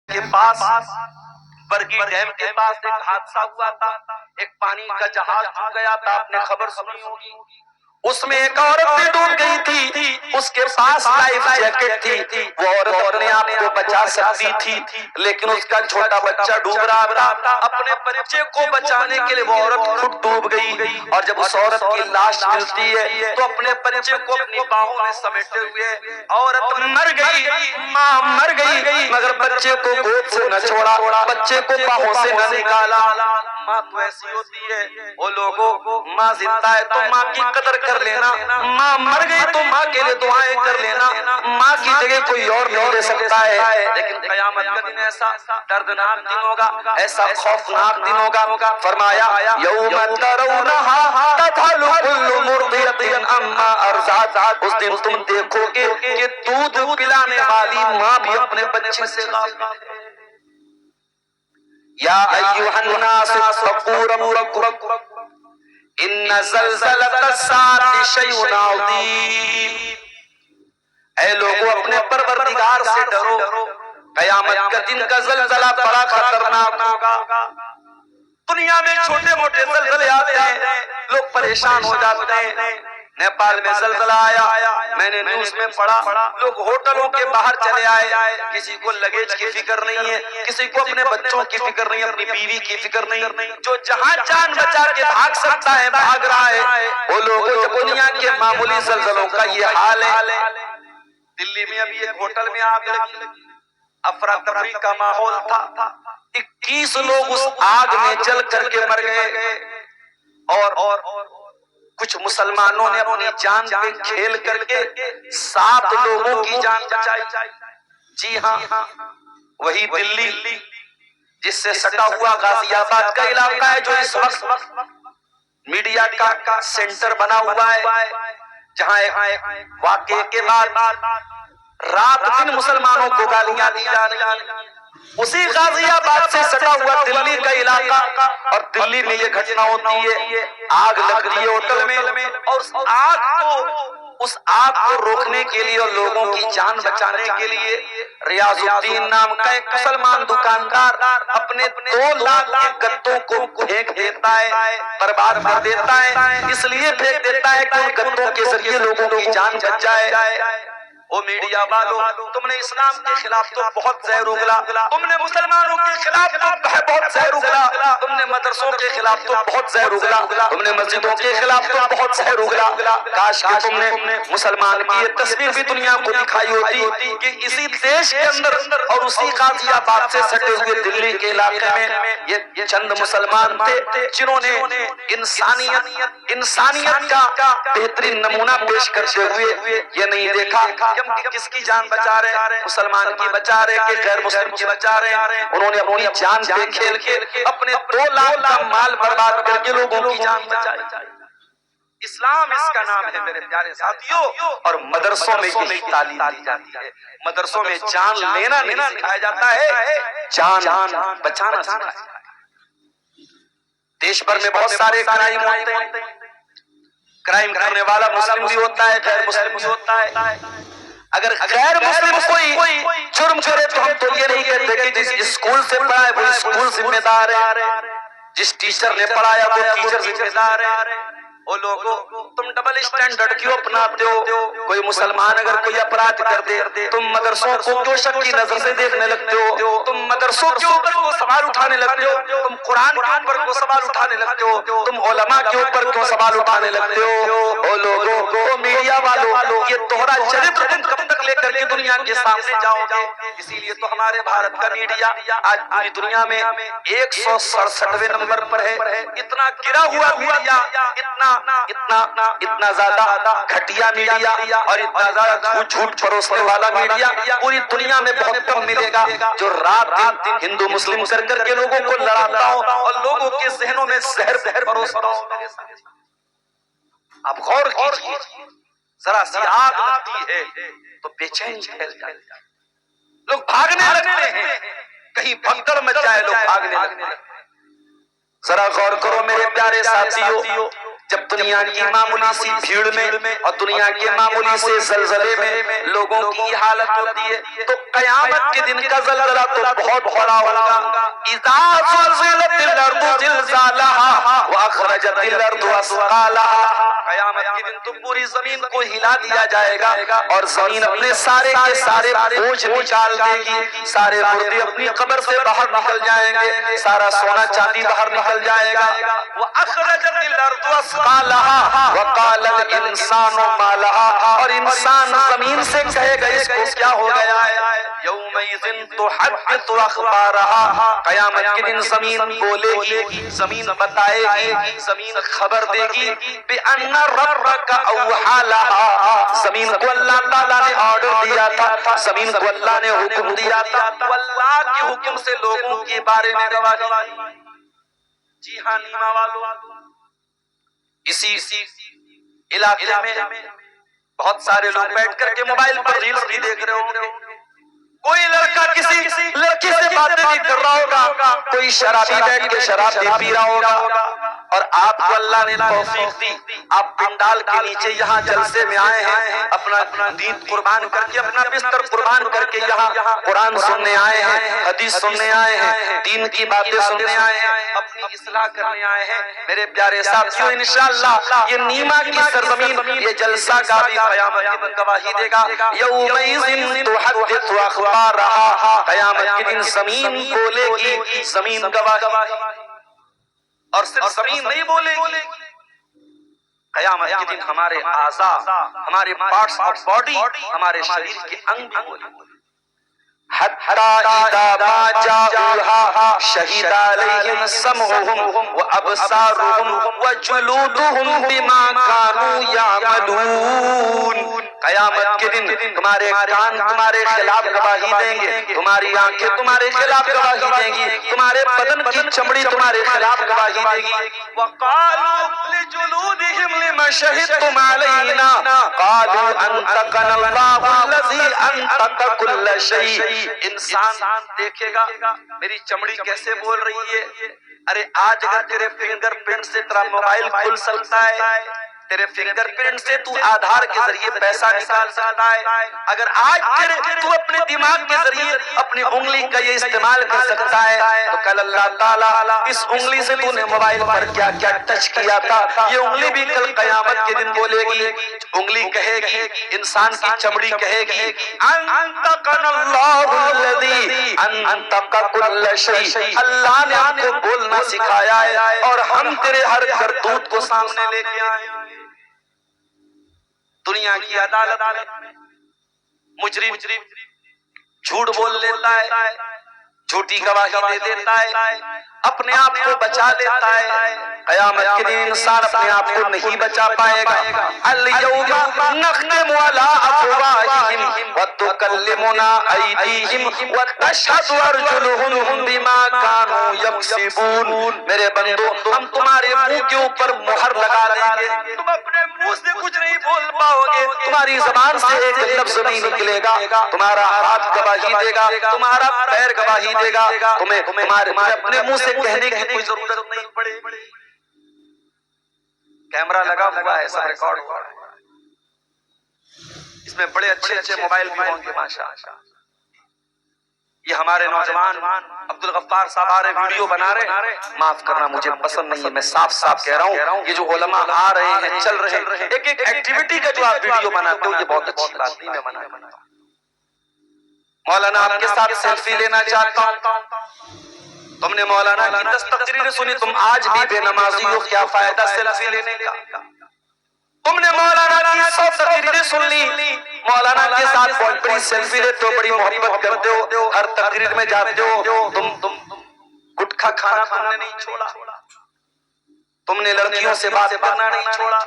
کے پاس برگی ڈیم کے پاس ایک حادثہ ہوا تھا، ایک پانی کا جہاز ڈوب گیا تھا، آپ نے خبر سنی ہوگی۔ اس میں ایک عورت بھی ڈوب گئی تھی، اس کے پاس لائف جیکٹ تھی، وہ عورت اپنے آپ کو بچا سکتی تھی، لیکن اس کا چھوٹا بچہ ڈوب رہا تھا۔ اپنے بچے کو بچانے کے لیے وہ عورت خود ڈوب گئی، اور جب اس عورت کی لاش ملتی ہے تو اپنے بچے کو اپنی باہوں میں سمیٹے ہوئے عورت مر گئی، ماں مر گئی، مگر بچے کو گود سے نہ چھوڑا، بچے کو باہوں سے نہ نکالا۔ ماں تو ایسی ہوتی ہے، وہ لوگوں ماں زندہ ہے تو ماں کی قدر کر لینا، ماں مر گئی تو ماں کے لیے دعائیں کر لینا، ماں کی جگہ کوئی اور نہیں لے سکتا ہے۔ لیکن قیامت کا دن ایسا دردناک دن ہوگا، ایسا خوفناک دن ہوگا، فرمایا یوم ترونہا تذہل کل مرضعۃ عما ارضعت، اس دن تم دیکھو گے کہ دودھ پلانے والی ماں بھی اپنے بچے سے غافل ہے۔ یا ایھا الناس اتقوا ربکم ان زلزلۃ الساعۃ شیء عظیم، اے لوگوں اپنے پروردگار سے ڈرو، قیامت کا دن کا زلزلہ بڑا خطرناک ہوگا۔ دنیا میں چھوٹے موٹے زلزلے آتے ہیں، لوگ پریشان ہو جاتے ہیں۔ نیپال میں زلزلہ آیا، میں نے نیوز میں پڑھا، لوگ ہوٹلوں کے باہر چلے آئے، کسی کو لگیج کی فکر نہیں ہے، کسی کو اپنے بچوں کی فکر نہیں، اپنی بیوی کی فکر نہیں، جو جہاں جان بچا کے بھاگ سکتا ہے بھاگ رہا ہے۔ وہ لوگ جب دنیا کے معمولی زلزلوں کا یہ حال ہے۔ دلی میں ابھی ایک ہوٹل میں آگ لگی، افراتفری کا ماحول تھا، 21 لوگ اس آگ میں جل کر کے مر گئے، اور کچھ مسلمانوں نے اپنی جان پہ کھیل کر کے 7 لوگوں کی جان بچائی۔ جی ہاں، وہی دلی جس سے سٹا ہوا غازی آباد کا علاقہ ہے، جو اس وقت میڈیا کا سینٹر بنا ہوا ہے، جہاں واقعے کے بعد رات دن مسلمانوں کو گالیاں دی جا رہی ہیں، اسی غازی آباد سے سٹا ہوا دلی کا علاقہ، اور دلی میں یہ گھٹنا ہوتی ہے، آگ لگتی ہے ہوٹل میں، اور اس آگ کو روکنے کے لیے اور لوگوں کی جان بچانے کے لیے ریاض الدین نام کا ایک مسلمان دکاندار اپنے 2 لاکھ کے گتوں کو پھینک دیتا ہے، برباد کر دیتا ہے، اس لیے پھینک دیتا ہے کہ ان گتوں کے ذریعے لوگوں کی جان بچ جائے۔ او میڈیا والو، تم نے اسلام کے خلاف تو بہت زہر اگلا، تم نے مسلمانوں کے خلاف تو بہت زہر اگلا، تم نے مدرسوں کے خلاف تو بہت زہر اگلا، تم نے مسجدوں کے خلاف تو بہت زہر اگلا۔ کاش کہ تم نے مسلمان کی یہ تصویر بھی دنیا کو دکھائی ہوتی کہ اسی دیش کے اندر اور اسی غازی آباد سے سٹے ہوئے دلی کے علاقے میں یہ چند مسلمان تھے جنہوں نے انسانیت کا بہترین نمونہ پیش کرتے ہوئے یہ نہیں دیکھا کہ ہم کس کی جان بچا رہے ہیں، مسلمان کی بچا رہے کہ غیر مسلم کی بچا رہے ہیں۔ انہوں نے اپنی جان پہ کھیل کے اپنے 2 لاکھ کا مال برباد کر کے لوگوں کی جان بچائی۔ اسلام اس کا نام ہے میرے پیارے ساتھیوں، اور مدرسوں میں یہی تعلیم دی جاتی ہے۔ مدرسوں میں جان لینا نہیں سکھایا جاتا ہے، جان بچانا سکھایا جاتا ہے۔ دیش بھر میں بہت سارے کرائم ہوتے ہیں، کرائم کرنے والا مسلم بھی ہوتا ہے، غیر مسلم بھی ہوتا ہے۔ اگر غیر مسلم کوئی جرم کرے تو ہم تو یہ نہیں کہتے کہ جس اسکول سے پڑھا ہے وہ اسکول ذمہ دار ہے، جس ٹیچر نے پڑھایا وہ ٹیچر ذمہ دار ہے۔ وہ لوگوں تم ڈبل اسٹینڈرڈ کیوں اپناتے ہو؟ کوئی مسلمان اگر کوئی اپرادھ کر دے تم مدرسوں کو کیوں شک کی نظر سے دیکھنے لگتے ہو؟ تم مدرسوں کے اوپر کو سوال اٹھانے لگتے ہو؟ تم قرآن کے اوپر کو سوال اٹھانے لگتے ہو؟ تم علماء کے اوپر کیوں سوال اٹھانے لگتے ہو؟ وہ لوگوں کو میڈیا والوں یہ تمہارا چرتر تم کب تک لے کر کے دنیا کے سامنے جاؤ گے؟ اسی لیے تو ہمارے بھارت کا میڈیا آج پوری دنیا میں 167ویں نمبر پر ہے۔ اتنا گرا ہوا میڈیا، اتنا زیادہ گھٹیا میڈیا اور اتنا زیادہ جھوٹ پروسنے والا میڈیا پوری دنیا میں بہت کم ملے گا، جو رات دن ہندو مسلم کر کے لوگوں کو لڑاتا ہوں اور لوگوں کے ذہنوں میں زہر پروستا ہوں۔ آپ غور کیجئے، ذرا سی آگ لگتی ہے تو بے چین پھیل جائے، لوگ بھاگنے لگتے ہیں، کہیں بھگدڑ مچ جائے لوگ بھاگنے لگتے ہیں۔ ذرا غور کرو میرے پیارے ساتھیوں، جب دنیا کی معمولی سی بھیڑ میں اور دنیا کے معمولی سے زلزلے میں لوگوں کی یہ حالت ہوتی ہے تو قیامت کے دن کا زلزلہ تو بہت بڑا ہوگا. اذا زلزلت الارض زلزالها واخرجت الارض اثقالها. قیامت کے دن تو پوری زمین کو ہلا دیا جائے گا اور زمین اپنے سارے کے سارے بوجھ نکال دے گی. سارے مردے اپنی قبر سے باہر نکل جائیں گے. سارا سونا چاندی باہر نکل جائے گا. واخرجت الارض اثقالها وقال الانسان ما لها. اور انسان زمین سے کہے گا اس کو کیا ہو گیا ہے. یومئذ تحدث اخبارها. قیامت کے دن زمین بولے گی, زمین بتائے گی, زمین خبر دے گی بأن ربک اوحی لها. زمین کو اللہ تعالیٰ نے آرڈر دیا تھا, زمین کو اللہ نے حکم دیا تھا. اللہ کے حکم سے لوگوں کے بارے میں گواہی. جی ہاں نیما والو, اسی علاقے میں بہت سارے لوگ بیٹھ کر کے موبائل پر ریلز بھی دیکھ رہے ہوں گے. کوئی لڑکا کسی لڑکی سے باتیں نہیں کر رہا ہوگا, کوئی شرابی بیٹھ کے شراب بھی پی رہا ہوگا. اور آپ کو اللہ نے توفیق دی, آپ پنڈال کے نیچے یہاں جلسے میں آئے ہیں, اپنا دین قربان کر کے, اپنا بستر قربان کر کے یہاں قرآن سننے آئے ہیں, حدیث سننے آئے ہیں, دین کی باتیں سننے آئے ہیں, اپنی اصلاح کرنے آئے ہیں. میرے پیارے ساتھیوں, انشاءاللہ یہ نیما کی سرزمین, یہ جلسہ کا بھی قیامت کے دن گواہی دے گا. یومئذ تحدث اخبارها. قیامت کے دن زمین بولے گی, زمین گواہی. اور صرف زمین نہیں بولے گی, قیامت کے دن ہمارے اعضاء, ہمارے پارٹس آف باڈی, ہمارے شریر کے انگ بھی بولیں گے. حتی اذا ما جاؤها شہد علیہم سمعهم وابصارهم وجلودهم بما كانوا يعملون. قیامت کے دن تمہارے کان تمہارے خلاف گواہی دیں گے, تمہاری آنکھیں تمہارے خلاف گواہی دیں گی, تمہارے بدن کی چمڑی تمہارے خلاف گواہی دے گی. وقالوا لجلودهم لما شهدتم علينا قالوا انطقنا الله الذي انطق كل شيء. انسان دیکھے گا میری چمڑی کیسے بول رہی ہے. ارے آج اگر تیرے فنگر پرنٹ سے تیرا موبائل کھل سکتا ہے, تیرے فنگر پرنٹ سے تو آدھار کے ذریعے پیسہ نکال سکتا ہے, اگر آج تو اپنے دماغ کے ذریعے اپنی انگلی کا یہ استعمال کر سکتا ہے, تو کل اللہ تعالیٰ اس انگلی سے تو نے موبائل پر کیا کیا ٹچ کیا تھا, یہ انگلی بھی کل قیامت کے دن بولے گی. انگلی کہے گی, انسان کی چمڑی کہے گی انطقنا اللہ الذی انطق کل شیء. اللہ نے ہم کو بولنا سکھایا ہے اور ہم تیرے ہر کرتوت کو سامنے لے کے آئے. دنیا کی عدالت میں مجرم جھوٹ بول لیتا ہے, جھوٹی گواہی دے دیتا ہے, اپنے آپ کو بچا لیتا ہے. قیامت کے دن انسان اپنے آپ کو نہیں بچا پائے گا. الیوم نختم علی افواہہم وتکلمنا ایدیہم وتشہد ارجلہم بما کانوا یکسبون. میرے بندو, ہم تمہارے منہ کے اوپر مہر لگا دیں گے, تم اپنے منہ سے کچھ نہیں بول پاؤ گے, تمہاری زبان سے ایک لفظ نہیں نکلے گا, تمہارا ہاتھ گواہی دے گا, تمہارا پیر گواہی دے گا, تمہیں اپنے منہ سے کہنے کی کوئی ضرورت نہیں پڑے. کیمرہ لگا ہوا ہے, سب ریکارڈ ہوا ہے, اس میں بڑے اچھے اچھے موبائل بھی ہوں گے ماشاءاللہ. یہ ہمارے نوجوان عبد الغفار صاحب آ رہے ویڈیو بنا رہے, معاف کرنا مجھے پسند نہیں ہے, میں صاف صاف کہہ رہا ہوں, یہ جو علماء آ رہے ہیں چل رہے ہیں, ایک ایک ایکٹیویٹی کا جو آپ ویڈیو بناتے ہو یہ بہت اچھی بات نہیں, میں منع کرتا ہوں. مولانا آپ کے ساتھ سیلفی لینا چاہتا ہوں. تم نے مولانا کی 10 تقریریں سنی, تم آج بھی بے نمازی ہو, کیا فائدہ سیلفی لینے کا. تم نے مولانا کی 100 تقریریں سن لی, مولانا کے ساتھ بہت بڑی سیلفی لیتے ہو, بڑی محبت کرتے ہو, ہر تقریر میں جاتے ہو, تم گٹکھا کھانا تم نے نہیں چھوڑا, تم نے لڑکیوں سے بات کرنا نہیں چھوڑا,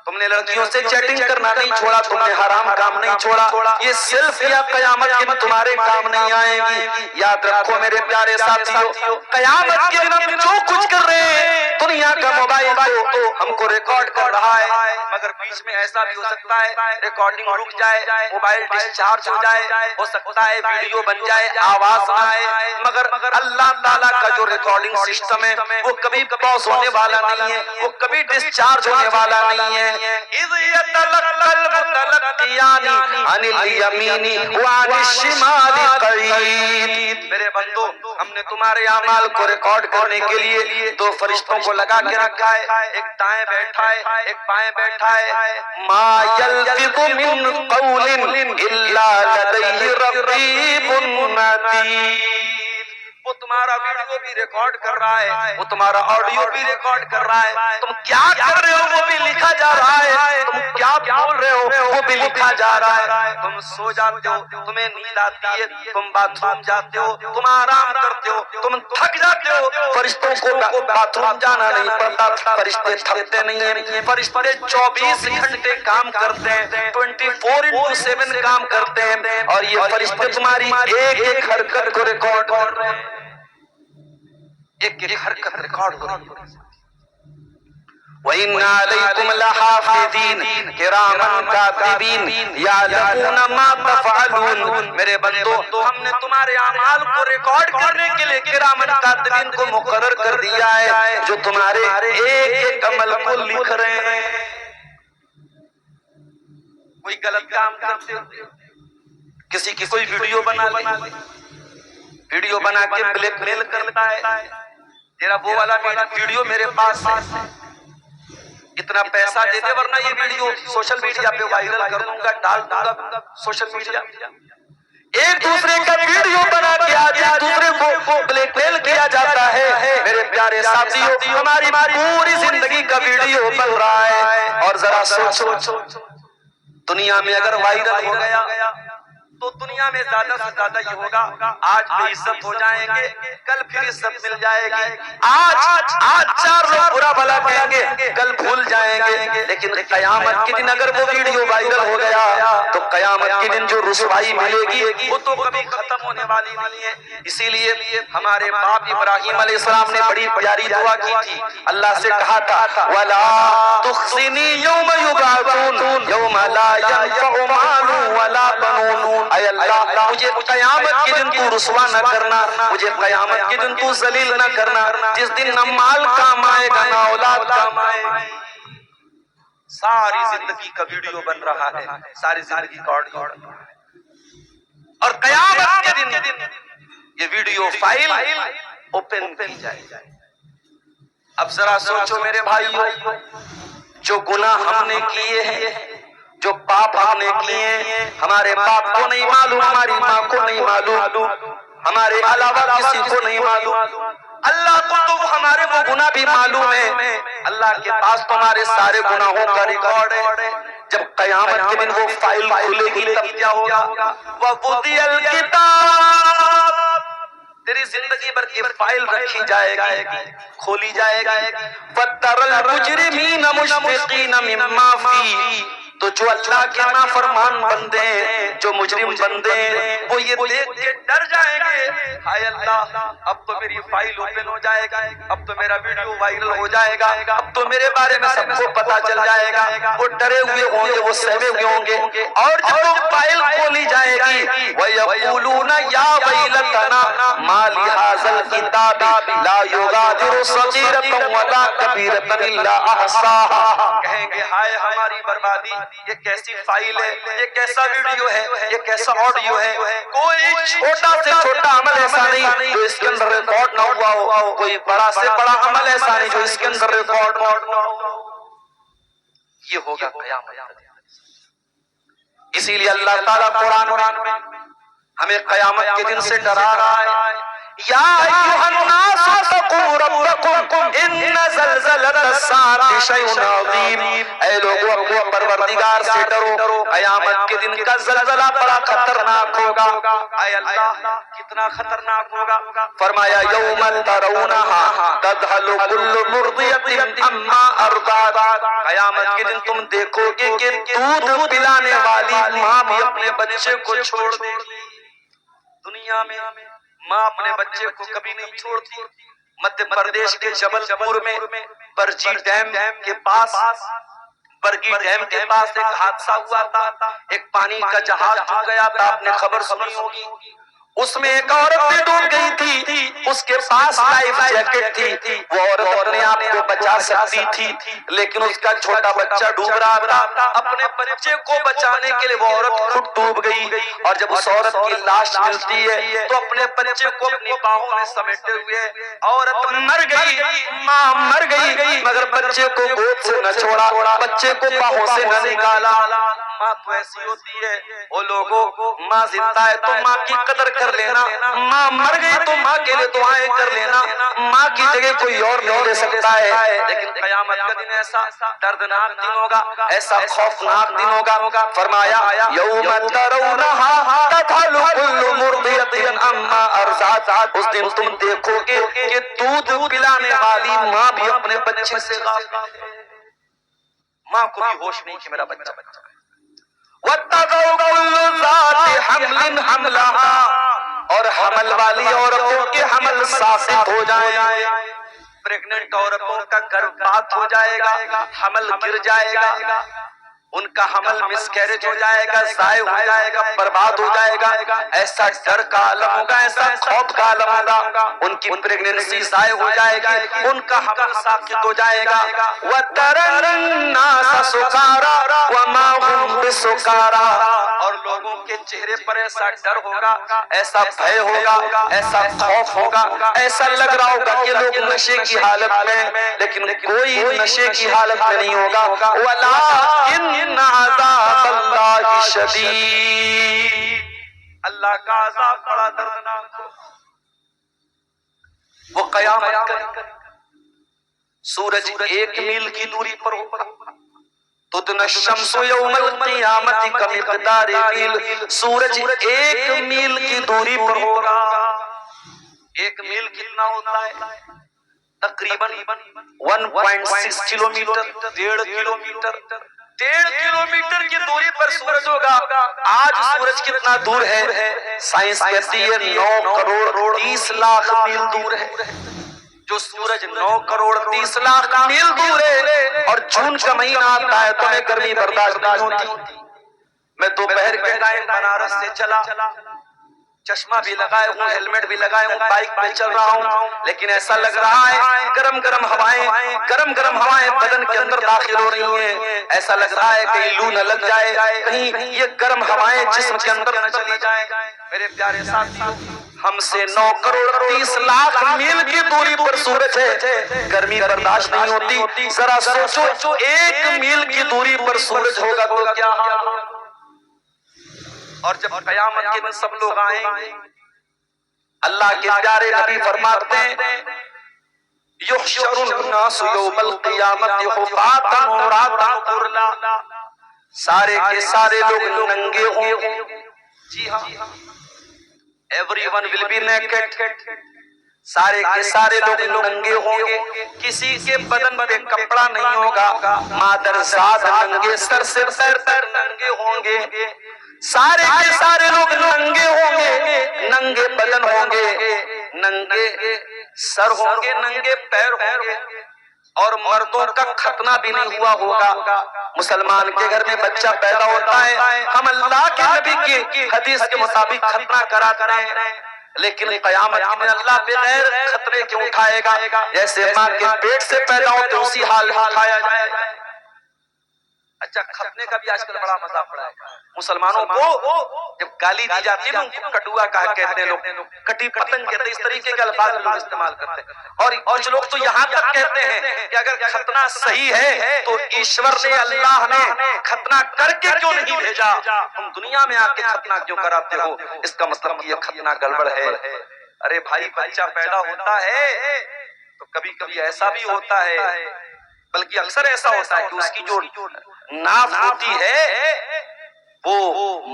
تم نے لڑکیوں سے چیٹنگ کرنا نہیں چھوڑا, تم نے حرام کام نہیں چھوڑا. یہ سیلفیاں قیامت کے دن تمہارے کام نہیں آئیں گی. یاد رکھو میرے پیارے ساتھیو, قیامت کے دن ہم جو کچھ کر رہے ہیں, دنیا کا موبائل تو ہم کو ریکارڈ کر رہا ہے, مگر بیچ میں ایسا بھی ہو سکتا ہے ریکارڈنگ رک جائے, موبائل ڈسچارج ہو جائے, ہو سکتا ہے ویڈیو بن جائے, آواز نہ آئے, مگر اللہ تعالیٰ کا جو ریکارڈنگ سسٹم ہے وہ کبھی پاس ہونے والا نہیں ہے، وہ کبھی ڈسچارج ہونے والا نہیں ہے۔ اِذْ يَتَلَقَّى الْمُتَلَقِّيَانِ عَنِ الْيَمِينِ وَعَنِ الشِّمَالِ قَعِيدٌ۔ میرے بندو، ہم نے تمہارے اعمال کو ریکارڈ کرنے کے لیے دو فرشتوں کو لگا کے رکھا ہے، ایک دائیں بیٹھا ہے، ایک بائیں بیٹھا ہے۔ مَا يَلْفِظُ مِنْ قَوْلٍ إِلَّا لَدَيْهِ رَقِيبٌ عَتِيدٌ۔ وہ تمہارا ویڈیو بھی ریکارڈ کر رہا ہے، وہ تمہارا آڈیو بھی ریکارڈ کر رہا ہے، تم کیا کر رہے ہو وہ بھی لکھا جا رہا ہے، تم کیا بول رہے ہو وہ بھی لکھا جا رہا ہے۔ تم سو جاتے ہو، تمہیں نیند آتی ہے، تم باتھ روم جاتے ہو، تم آرام کرتے ہو، تم تھک جاتے ہو، فرشتوں کو باتھ روم جانا نہیں پڑتا، فرشتے تھکتے نہیں ہیں، فرشتے 24 گھنٹے کام کرتے ہیں، 24/7 کام کرتے ہیں، اور یہ فرشتے تمہاری ایک ایک حرکت کو ریکارڈ کر رہے ہیں، ایک ایک حرکت ریکارڈ ہو رہی ہے۔ وَإِنَّ عَلَيْكُمْ لَحَافِظِينَ كِرَامًا كَاتِبِينَ يَعْلَمُونَ مَا تَفْعَلُونَ۔ میرے بندو، ہم نے تمہارے اعمال کو ریکارڈ کرنے کے لیے کرامن کاتبین کو مقرر کر دیا ہے، جو تمہارے ایک ایک عمل کو لکھ رہے ہیں۔ کوئی غلط کام کرتے ہو، کسی کی کوئی ویڈیو بنا لے، ویڈیو بنا کے بلیک میل کرتا ہے، تیرا وہ والا ویڈیو میرے پاس ہے، اتنا پیسہ دے دے ورنہ یہ ویڈیو سوشل میڈیا پہ وائرل کر دوں گا، ڈال دوں گا سوشل میڈیا۔ ایک دوسرے کا ویڈیو بنا کے آج ایک دوسرے کو بلیک میل کیا جاتا ہے۔ میرے پیارے ساتھیو، ہماری پوری زندگی کا ویڈیو بن رہا ہے، اور ذرا سوچو دنیا میں اگر وائرل ہو گیا تو دنیا میں زیادہ سے زیادہ یہ ہوگا، آج بے عزت ہو جائیں گے، کل پھر عزت مل جائے گی، آج 4 لوگ برا بھلا کہیں گے، کل بھول جائیں گے، لیکن قیامت کے دن اگر وہ ویڈیو وائرل ہو گیا تو قیامت کے دن جو رسوائی ملے گی وہ تو کبھی ختم ہونے والی نہیں ہے۔ اسی لیے ہمارے باپ ابراہیم علیہ السلام نے بڑی پیاری دعا کی تھی، اللہ سے کہا تھا وَلَا تُخْزِنِي يَوْمَ يُبْعَثُونَ يَوْمَ لَا يَنفَعُ مَالٌ وَلَا بَنُونَ۔ اے اللہ، مجھے قیامت کے دن تو رسوا نہ کرنا، مجھے قیامت کے دن تو ذلیل نہ کرنا، جس دن نہ مال کام آئے گا نہ اولاد کام آئے گا۔ ساری زندگی کا ویڈیو بن رہا ہے، ساری زندگی کا آڈیو بن رہا ہے، اور قیامت کے دن یہ ویڈیو فائل اوپن کی جائے گی۔ اب ذرا سوچو میرے بھائیو، جو گناہ ہم نے کیے ہیں، جو پاپ ہم نے کیے ہیں، ہمارے باپ کو نہیں معلوم، ہماری ماں کو نہیں معلوم، ہمارے علاوہ کسی کو نہیں معلوم، اللہ کو تو ہمارے وہ گناہ بھی معلوم ہے، اللہ کے پاس تو ہمارے سارے گناہوں کا ریکارڈ ہے۔ جب قیامت کے دن وہ فائل کھلے گی تب کیا ہوگا؟ وَوُضِعَ الْكِتَابُ، تیری زندگی بھر کی فائل رکھی جائے گی، کھولی جائے گی۔ وَتَرَى الْمُجْرِمِينَ مُشْفِقِينَ مِمَّا فِيهِ، تو جو اللہ کے نافرمان بندے ہیں، جو مجرم بندے ہیں، وہ یہ دیکھ کے ڈر جائیں گے، ہائے اللہ اب تو میری فائل اوپن ہو جائے گا، اب تو میرا ویڈیو وائرل ہو جائے گا، اب تو میرے بارے میں سب کو پتا چل جائے گا۔ وہ ڈرے ہوئے ہوں گے، وہ سہمے ہوئے ہوں گے، اور جب وہ فائل کھولی جائے گی وَيَقُولُونَ يَا وَيْلَتَنَا مَا لِهَٰذَا الْكِتَابِ لَا يُغَادِرُ صَغِيرَةً وَلَا كَبِيرَةً إِلَّا أَحْصَاهَا، کہیں گے ہائے ہماری بربادی، یہ کیسی فائل ہے، یہ کیسا ویڈیو ہے، یہ کیسا آڈیو ہے، کوئی چھوٹا سے چھوٹا عمل ایسا نہیں جو اس کے اندر ریکارڈ نہ ہوا ہو، کوئی بڑا سے بڑا عمل ایسا نہیں جو اس کے اندر ریکارڈ نہ ہو۔ یہ ہوگا قیامت۔ اسی لیے اللہ تعالیٰ قرآن میں ہمیں قیامت کے دن سے ڈرا رہا ہے، یا ایھا الناس اتقوا ربکم ان زلزلۃ الساعۃ شیء عظیم، اے لوگوں اپنے پروردگار سے ڈرو، قیامت کے دن کا زلزلہ بڑا خطرناک ہوگا۔ اے اللہ کتنا خطرناک ہوگا؟ فرمایا یوم ترونھا تذہل کل مرضیۃ عما ارضعت، قیامت کے دن تم دیکھو گے کہ دودھ پلانے والی ماں بھی اپنے بچے کو چھوڑ دے گی۔ دنیا میں ماں اپنے بچے کو کبھی نہیں چھوڑتی۔ مدھیہ پردیش کے جبل پور میں برجی ڈیم کے پاس ایک حادثہ ہوا تھا، ایک پانی کا جہاز ڈوب گیا تھا، آپ نے خبر سنی ہوگی، اس میں ایک عورت بھی ڈوب گئی تھی، کے پاس لائف جیکٹ تھی، وہ عورت اپنے آپ کو بچا سکتی تھی، لیکن اس کا چھوٹا بچہ ڈوب رہا تھا۔ اپنے بچے کو بچانے کے لیے وہ عورت خود ڈوب گئی، اور جب اس عورت کی لاش ملتی ہے تو اپنے بچے کو اپنی باہوں میں سمیٹے ہوئے عورت مر گئی، ماں مر گئی، مگر بچے کو گود سے نہ چھوڑا، بچے کو باہوں سے نہ نکالا۔ ماں تو ایسی ہوتی ہے، وہ لوگوں ماں زندہ ہے تو ماں کی قدر کر لینا، ماں مر گئی تو ماں کے لیے دعائیں کر لینا، ماں کی جگہ کوئی اور نہیں لے سکتا ہے۔ لیکن قیامت کا دن ایسا دردناک دن ہوگا، ایسا خوفناک دن ہوگا، فرمایا یوم ترونہا تذہل کل مرضعۃ عما ارضعت، اس دن تم دیکھو گے کہ دودھ پلانے والی ماں بھی اپنے بچے سے غافل ہے، ماں کو بھی ہوش نہیں کہ میرا بچہ بچہ۔ وَاتَّقَوْا كُلُّ ذَاتِ حَمْلٍ حَمْلَهَا، اور حمل والی عورتوں کے حمل ساقط ہو جائیں، پریگننٹ عورتوں کا گربھپات ہو جائے گا، حمل گر جائے گا، ان کا حمل مس کیریج ہو جائے گا، ضائع ہو جائے گا، برباد ہو جائے گا، ایسا ڈر کا عالم ہوگا، ایسا خوف کا عالم ہوگا، ان کی پریگننسی ضائع ہو جائے گی، ان کا حمل ساقط ہو جائے گا۔ وَتَرَى النَّاسَ سُكَارَىٰ وَمَا هُمْ بِسُكَارَىٰ، اور لوگوں کے چہرے پر ایسا ڈر ہوگا، ایسا بھے ہوگا، ایسا خوف ہوگا، ایسا لگ رہا ہوگا کہ لوگ نشے کی حالت میں، لیکن کوئی نشے کی حالت میں نہیں ہوگا۔ وَلَٰكِنَّ عَذَابَ اللَّهِ شَدِيدٌ، اللہ کا عذاب بڑا دردناک ہوگا۔ وہ قیامت کا سورج 1 میل کی دوری پر ہوگا، تُدْنَى الشَّمْسُ يَوْمَ الْقِيَامَةِ كَمِقْدَارِ میل، سورج 1 میل کی دوری پر ہوگا۔ 1 میل کتنا ہوتا ہے؟ تقریباً 1.6 کلومیٹر، 1.5 کلومیٹر، 1.5 کلومیٹر کی دوری پر سورج ہوگا۔ آج سورج کتنا دور ہے؟ سائنس کہتی ہے 9 کروڑ 30 لاکھ میل دور ہے، جو سورج 9 کروڑ 30 لاکھ میل دور ہے، اور جون کا مہینہ آتا ہے تو ہمیں گرمی برداشت نہیں ہوتی۔ میں دوپہر کے ٹائم بنارس سے چلا، چشمہ بھی لگائے ہوں، ہیلمٹ بھی لگائے ہوں، بائک پہ چل رہا ہوں، لیکن ایسا لگ رہا ہے گرم گرم ہوائیں بدن کے اندر داخل ہو رہی ہیں، ایسا لگ رہا ہے کہ لو نہ لگ جائے، کہیں یہ گرم ہوائیں جسم کے اندر نہ چلی جائیں۔ میرے پیارے ساتھیوں، ہم سے 9 کروڑ 30 لاکھ میل کی دوری پر سورج ہے، گرمی برداشت نہیں ہوتی، ذرا سوچو 1 میل کی دوری پر سورج ہوگا تو کیا حال ہوگا۔ اور جب قیامت کے دن سب لوگ آئیں گے، اللہ کے پیارے نبی فرماتے ہیں یحشر الناس یوم القیامت حفاۃ عراۃ غرلا، سارے کے سارے لوگ ننگے ہوں گے، جی ہاں، everyone will be naked, سارے کے سارے لوگ ننگے ہوں گے، کسی کے بدن پہ کپڑا نہیں ہوگا، مادر ذات ننگے سر سے پیر تک ننگے ہوں گے، سارے کے سارے لوگ ننگے ہوں گے، ننگے بدن ہوں گے، ننگے سر ہوں گے، ننگے پیر ہوں گے، اور مردوں کا ختنہ بھی نہیں ہوا ہوگا۔ مسلمان کے گھر میں بچہ پیدا ہوتا ہے، ہم اللہ کے نبی کی حدیث کے مطابق ختنہ کراتے ہیں، لیکن قیامت میں اللہ بغیر ختنے کیوں اٹھائے گا؟ جیسے ماں کے پیٹ سے پیدا ہوتے اسی حال میں اٹھایا جائے گا۔ اچھا، ختنے کا بھی آج کل بڑا مزہ پڑا ہے مسلمانوں کو، جب گالی دی جاتی ہے نا ان کو کٹوا کہتے ہیں لوگ، کٹی پتنگ کہتے ہیں، اس طریقے کے الفاظ لوگ استعمال کرتے ہیں، اور کچھ لوگ تو یہاں تک کہتے ہیں کہ اگر ختنہ صحیح ہے تو ایشور نے اللہ نے ختنہ کر کے کیوں نہیں بھیجا، تم دنیا میں آ کے ختنہ کیوں کراتے ہو؟ اس کا مطلب کہ یہ ختنہ گڑبڑ ہے۔ ارے بھائی، بچہ پیدا ہوتا ہے تو کبھی کبھی ایسا بھی ہوتا ہے، بلکہ اکثر ایسا ہوتا ہے کہ اس کی جو ناف ہوتی ہے وہ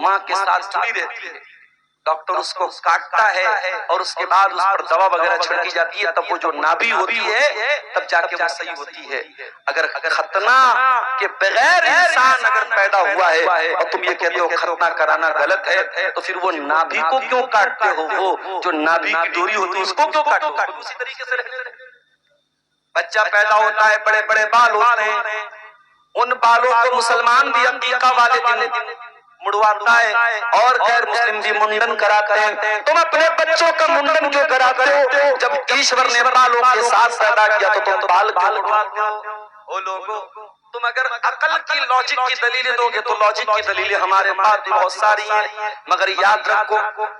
ماں کے ساتھ جڑی رہتی ہے، ڈاکٹر اس کو کاٹتا ہے اور اس کے بعد اس پر دوا وغیرہ چھڑکی جاتی ہے، تب وہ جو نابی ہوتی ہے تب جا کے وہ صحیح ہوتی ہے۔ اگر ختنہ کے بغیر انسان اگر پیدا ہوا ہے اور تم یہ کہتے ہو ختنہ کرانا غلط ہے، تو پھر وہ نابی کو کیوں کاٹتے ہو؟ وہ جو نابی کی ڈوری ہوتی ہے اس کو کیوں کاٹو؟ اسی طریقے سے بچہ پیدا ہوتا ہے، بڑے بڑے بال ہوتے ہیں، ان بالوں کو مسلمان بھی عقیقہ والے دن مڑواتا ہے اور غیر مسلم بھی منڈن کراتے ہیں. تم اپنے بچوں کا منڈن کیوں کراتے ہو؟ جب ایشور نے بالوں کے ساتھ پیدا کیا تو تم بال کیوں مڑواتے ہو؟ او لوگوں، تم اگر عقل کی لاجک کی دلیلیں دو گے تو لاجک کی دلیلیں ہمارے پاس بھی بہت ساری ہیں، مگر یاد رکھو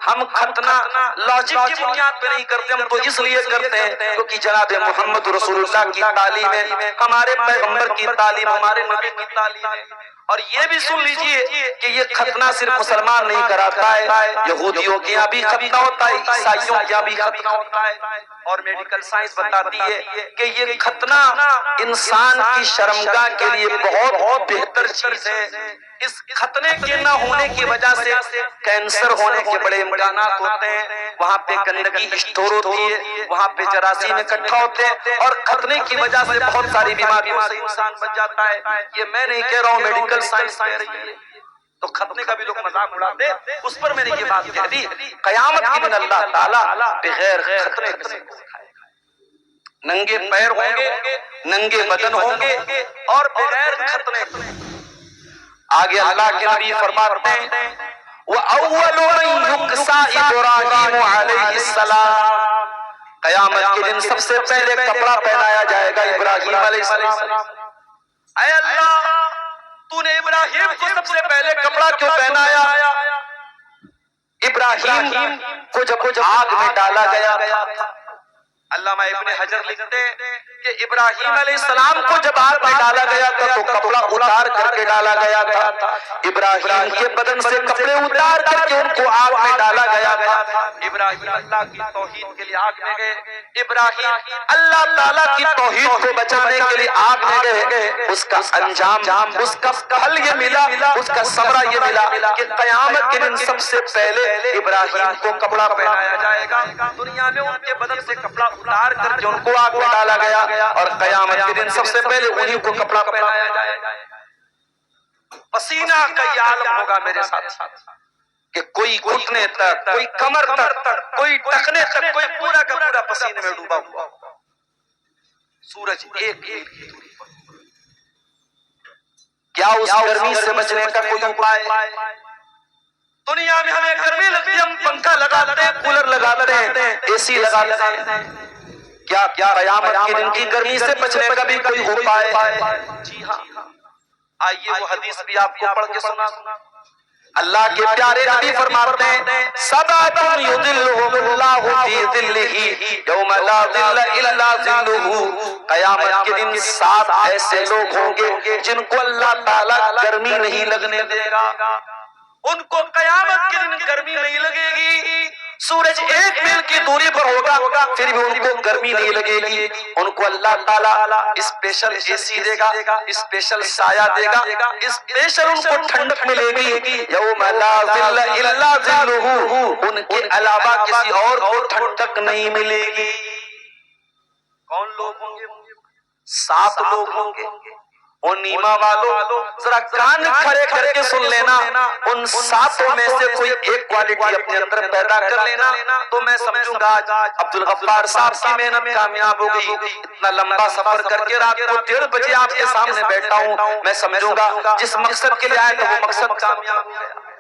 ہم ختنہ لاجک کی بنیاد پہ نہیں کرتے، ہم تو اس لیے کرتے ہیں کیونکہ جناب محمد رسول اللہ کی تعلیم ہے، ہمارے پیغمبر کی تعلیم، ہمارے نبی کی تعلیم ہے. اور یہ بھی سن لیجئے کہ یہ ختنہ صرف مسلمان نہیں کراتا ہے، یہودیوں کے یہاں بھی ختنہ ہوتا ہے، عیسائیوں کے یہاں بھی ختنہ ہوتا ہے. اور میڈیکل سائنس بتاتی ہے کہ یہ ختنہ انسان کی شرمگاہ کے لیے بہت بہتر چیز ہے. اس ختنے کے نہ ہونے کی وجہ سے کینسر ہونے کے بڑے امکانات ہوتے ہیں، وہاں پہ گندگی اسٹور ہوتی ہے، وہاں پہ جراثیم اکٹھا ہوتے ہیں، اور ختنے کی وجہ سے بہت ساری بیماریوں سے انسان بچ جاتا ہے. یہ میں نہیں کہہ رہا ہوں، میڈیکل سائنس کہہ رہی ہے. تو ختنے کا بھی لوگ مذاق اڑاتے، اس پر میں نے یہ بات کہہ دی. قیامت کے دن اللہ تعالیٰ بغیر ختنے کے سب کو اٹھائے گا. ننگے پیر ہوں گے، ننگے بدن ہوں گے اور بغیر ختنے. آگے اللہ کے نبی فرماتے ہیں وَأَوَّلُ مَن يُكْسَى إِبْرَاهِيمُ عَلَيْهِ السَّلَامُ، قیامت کے دن سب سے پہلے کپڑا پہنایا جائے گا ابراہیم علیہ السلام. اے اللہ، تو نے ابراہیم کو سب سے پہلے کپڑا کیوں پہنایا؟ ابراہیم کو جب آگ میں ڈالا گیا تھا، علامہ ابن حجر لکھتے کہ ابراہیم علیہ السلام کو جب آگ میں ڈالا گیا تھا تو کپڑا اتار کر کے ڈالا گیا تھا. ابراہیم کے بدن سے کپڑے اتار کر کے ان کو آگ میں ڈالا گیا تھا. ابراہیم اللہ کی توحید کے لیے آگ میں گئے، ابراہیم اللہ تعالیٰ کی توحید کو بچانے کے لیے آگ میں گئے. اس کا انجام، اس کا پھل یہ ملا، اس کا ثمرہ یہ ملا کہ قیامت کے دن سب سے پہلے ابراہیم کو کپڑا پہنایا جائے گا. دنیا میں ان کے بدن سے کپڑا اتار کر کے ان کو آگ میں ڈالا گیا اور قیامت کے دن سب سے پہلے انہی کو کپڑا پہنایا جائے گا. پسینہ کا یہ عالم ہوگا میرے ساتھ کہ کوئی گھٹنے تک، کوئی کمر تک، کوئی ٹخنے تک، کوئی پورا کا پورا پسینے میں ڈوبا ہوا. سورج ایک دوری پر. کیا اس گرمی سے بچنے کا کوئی اپائے؟ دنیا میں ہمیں گرمی لگتی ہے، ہم پنکھا لگاتے ہیں، کولر لگاتے ہیں، اے سی لگاتے ہیں. کیا قیامت کے دن کی گرمی سے بچنے کا بھی کوئی اپائے؟ جی ہاں. آئیے وہ حدیث بھی آپ کو پڑھ کے سنا. اللہ کے پیارے نبی فرماتے ہیں سبعۃ یظلھم اللہ فی ظلہ یوم لا ظل الا ظلہ. قیامت کے دن 7 ایسے لوگ ہوں گے جن کو اللہ تعالیٰ گرمی نہیں لگنے دے گا. ان کو قیامت کے دن گرمی نہیں لگے گی. سورج 1 میل کی دوری پر ہوگا پھر بھی ان کو گرمی نہیں لگے گی. ان کو اللہ تعالیٰ اسپیشل اے سی دے گا، اسپیشل سایہ دے گا، اسپیشل ان کو ٹھنڈک ملے گی. یوم لا ظل الا ظلہ، ان کے علاوہ کسی اور کو ٹھنڈک نہیں ملے گی. کون لوگ ہوں گے؟ 7 لوگ ہوں گے. اور نیما والو ذرا کان کھڑے کر کے سن لینا، ان 7 میں سے کوئی ایک کوالٹی اپنے اندر پیدا کر لینا تو میں سمجھوں گا آج عبدالغفار صاحب کی محنت کامیاب ہو گئی. اتنا لمبا سفر کر کے رات کو 1:30 بجے آپ کے سامنے بیٹھا ہوں، میں سمجھوں گا جس مقصد کے لیے آئے تو وہ مقصد کامیاب ہو گیا.